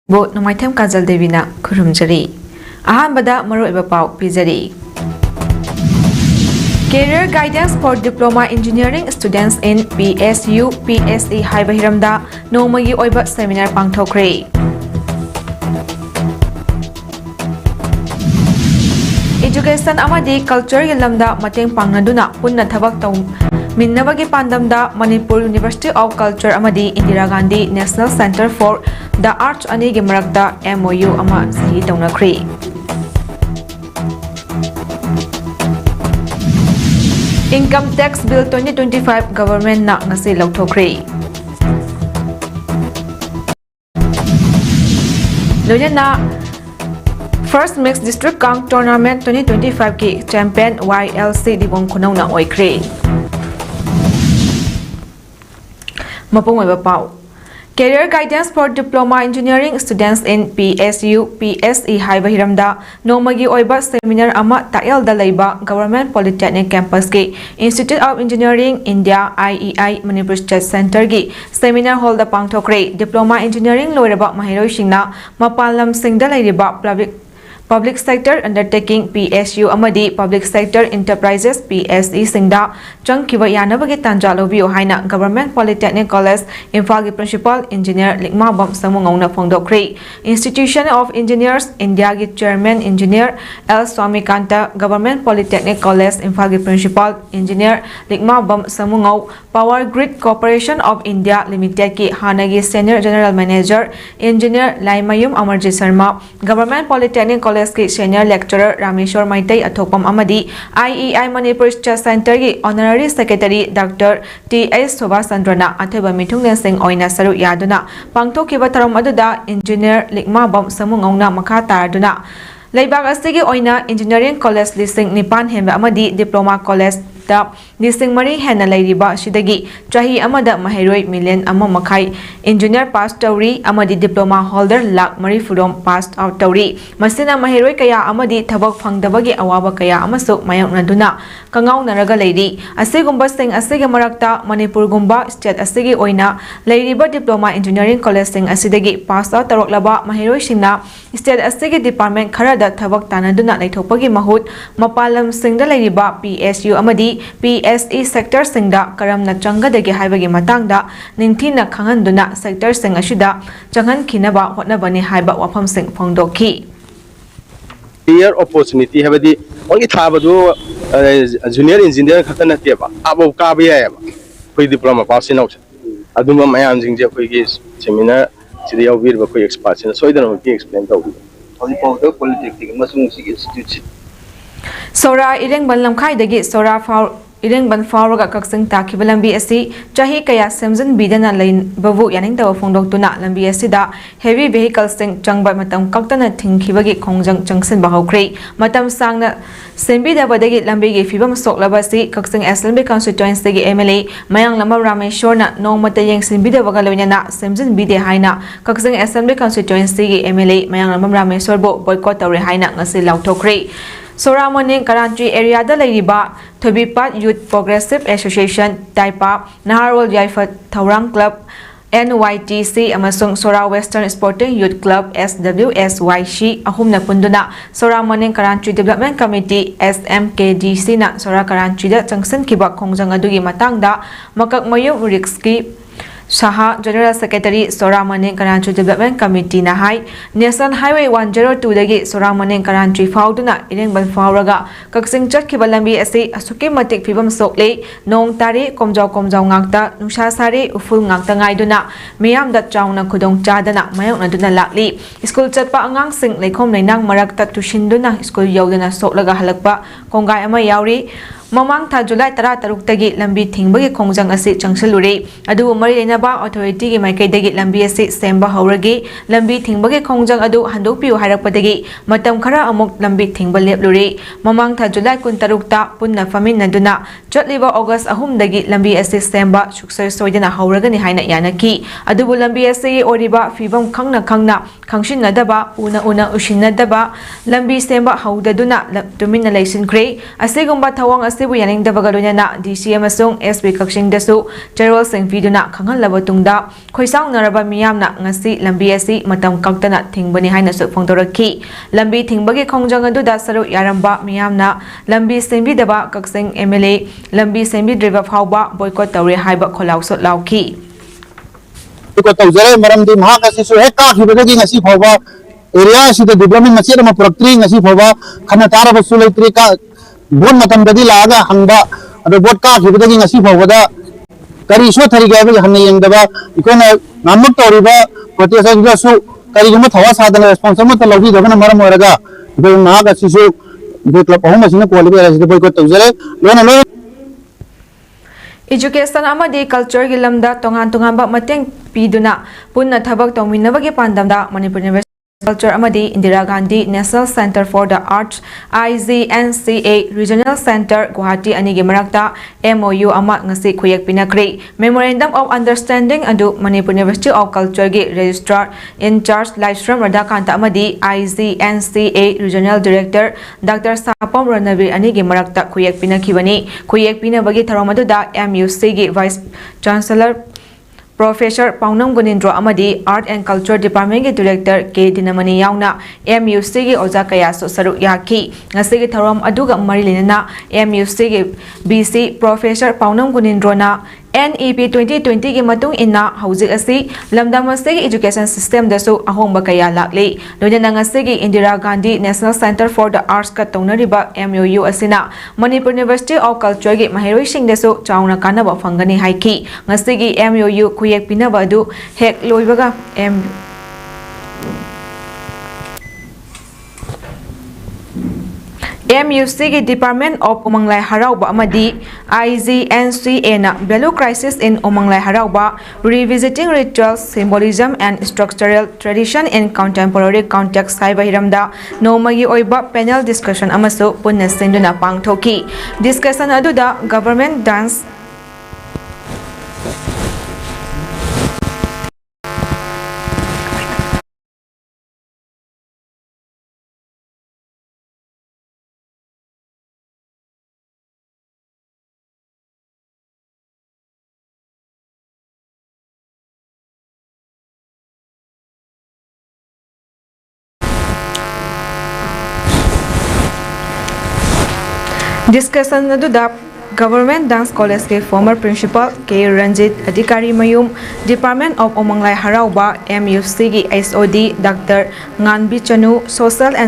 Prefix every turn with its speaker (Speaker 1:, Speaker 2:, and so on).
Speaker 1: Bo Nomaitem Kajal Devina Kurumjari. Ahanbada Maroiba Pau Pizari. Career Guidance for Diploma Engineering Students in PSU PSE Haibahiramda Nomagi Oiba Seminar Pangthokre. Education Amadi Culture Yalamda Mateng Pangnaduna Punna Thabak Taw Minnabagi Pandamda Manipur University of Culture Amadi Indira Gandhi National Center for the Arts Ani Gimarakda MOU Ama Sahi Tawnakri. Income Tax Bill 2025 Government na ngasi lauthokri. Loyana First Mixed District Kang Tournament 2025 ki Champion YLC Dibong Kunaw na oikri. Mapungway Pau. Career Guidance for Diploma Engineering Students in PSU PSE Haibahiramda Nomagi Oiba Seminar Ama Tael Dalaiba Government Polytechnic Campus ki Institute of Engineering India IEI Manipur State Center ki Seminar Hall da Pangthokre Diploma Engineering Loiraba Mahiroi Singna Mapalam Singda Lairiba Public Sector Undertaking PSU Amadi Public Sector Enterprises PSE Singda Changkiwa Yanabagi Tanjalobiyo Haina Government Polytechnic College Imphal Principal Engineer Likma Bam Samungona Phongdokri Institution of Engineers India gi Chairman Engineer L Swamikanta Government Polytechnic College Imphal Principal Engineer Likma Bam Samungau Power Grid Corporation of India Limited ki Hanagi Senior General Manager Engineer Laimayum Amarjit Sharma Government Polytechnic College ki Senior Lecturer Rameshwar Maitai Athokpam Amadi IEI Manipur State Center ki Honorary Secretary Dr. T.S. Sobhasandrana Atheba Mithunglen Singh Oina Saru Yaduna Pangthokiba Tharam aduda Engineer Likma Bam Samungongna Makha Taraduna Leibag asigi Oina Engineering College Lising Nipan Hemba Amadi Diploma College da Lising Mari Hena Lairiba Shidagi Chahi Amada Mahiroi Million Amma Makai Engineer Pass Tauri Amadi Diploma Holder Lak Mari Fudom Passed Out Tauri Masina Mahiroi Kaya Amadi Thabak Phangdabagi Awaba Kaya Amasuk Mayang Naduna Kangau Naraga Lady Asigumba Sing Asigi Marakta Manipur Gumba State Asigi Oina Lairiba Diploma Engineering College Sing Asidagi Passed Out Taroklaba Mahiroi Singna State Asigi Department Karada Thabak Tanaduna Naithopagi Mahut Mapalam Singda Lairiba PSU Amadi PSE sector singda karamna changadagi haibagi matangda ningthina khanganduna sector sing ashida changhan khinaba hotnabani haiba wafam sing phongdokhi
Speaker 2: clear opportunity habadi ongi thabadu junior engineer khatana teba abo ka biya koi diploma pass in out aduma mayam jingje koi gi seminar sidi yawbir ba koi expert sin soidana ki explain tawbi ongi powder polytechnic masung si institute
Speaker 1: Sora Ireng Ban Lamkhai dagi Sora Ireng Ban Fauraga Kaksing Taki Lambi Asi Chahi Kaya Semzin Bidana Lane Bavu Yaning Tawa Fongdok Tuna Lambi Asi da Heavy Vehicles Sing Changba Matam Kaktana Tinkhibagi Kongjang Changsin Bahokri Matam Sangna Sembi da Badagi Lambi Gi Fibam Sok Labasi Kaksing SLB Constituency Gi MLA Mayang Lama Rameshwar na Nong Matayang Sembi da Bagaloyana Semzin Bide Haina Kaksing SLB Constituency Gi MLA Mayang Lama Rameshwar Bo Boycott Tawri Haina Ngasi Lautokri Sora Moning Karachi area da Lairiba Thobipat Youth Progressive Association Taipa Naharwal Yaifat Thaurang Club NYTC amasung Sora Western Sporting Youth Club SWSYC ahumna punduna Sora Moning Karachi Development Committee SMKDC na Sora Karachi da changsan kiba khongjang adugi matangda makak mayum rixki Saha General Secretary Sora Moning Karachi Development Committee na hai National Highway 102 dagi Sora Moning Karachi fauduna Ireng Ban Fauraga Kaksing Chatkiba lambi asi asuki matik phibam sokle nong tari komjaw ngakta nungsa sari uful ngakta ngaiduna miyam da chauna khudong chadana mayong naduna lakli school chatpa angang sing leikhom leinang marakta tushinduna school yaudana soklaga halakpa kongai ama yauri Mamang tha July 13 tagi lambi thingbagi khongjang asi changsalure adu mari lenaba authority gi maikai dagi lambi asi semba hauragi lambi thingbagi khongjang adu handokpiu hairakpadagi matam khara amuk lambi thingba leplure mamang tha July 13 ta punna famin naduna chotliba August 3 dagi lambi asi semba suksai soidana hauragani haina yanaki adu lambi asi oriba fibam khangna khangshin nadaba una ushin nadaba lambi semba haudaduna tumina leisin kre asigumba thawang asibu yaningdabaga loinana DC amasung SP Kakshingdasu Cherol Piduna Khangalaba tungda khoisaungnaraba miyamna ngasi lambi asi matam kaktana thingbani hainasu phongdoraki lambi thingbagi khongjang aduda saru yaramba miyamna lambi sembidaba Kaksing MLA lambi sembidriba phawba boycott tawre haiba kholausot lauki
Speaker 3: ko tawjare maram di maha kasi su hekka khibadagi ngasi phawba area sida development machine ma proktri ngasi phawba khana tara basu leitri ka bon matam dadi laga hangba ado bot ka khibadagi ngasi phawba kari so thari ga ba hanne yengdaba ikona namak toriba protest ga su kari guma thawa sadana responsible ta logi dogana maram oraga do maha kasi su do club home machine ko lebe sida boy ko tawjare lona lo
Speaker 1: Education amadi culture gi lamda tongan ba mateng piduna punna thabak tongminabagi pandamda Manipur University Culture amadi Indira Gandhi National Center for the Arts IGNCA Regional Center Guwahati anigi marakta MOU ama ngasi khuyek pinakri Memorandum of Understanding adu Manipur University of Culture gi Registrar in Charge Livestream Radhakanta amadi IGNCA Regional Director Dr. Sapam Ranavir anigi marakta khuyek pinakhibani khuyek pinabagi tharamadda MUC gi Vice Chancellor Professor Paunam Gunindro Amadi Art and Culture Department ki Director K Dinamani yauna MUC gi oja kaya so saru yaki ngasi gi tharom aduga marilinana MUC gi BC Professor Paunam Gunindro na NEP 2020 ki matung inna hauzik asi lamdam asi education system dasu ahongba kaya lakli loina ngasi gi Indira Gandhi National Center for the Arts ka tonariba MOU asina Manipur University of Culture gi mahiroi sing dasu chauna kanaba phangani haiki ngasi gi MOU khuyek pinaba adu hek loibaga MUC ki Department of Umanglai Harauba amadi IGNCA na Value Crisis in Umanglai Harauba Revisiting Rituals, Symbolism and Structural Tradition in Contemporary Context haiba hiramda nomagi oiba panel discussion amasu punna sinduna pangthoki discussion aduda government dance Discussion aduda Government Dance College ke former principal K Ranjit Adhikari Mayum Department of Umanglai Harauba MUC ki SOD Dr. Nganbi Chanu Social and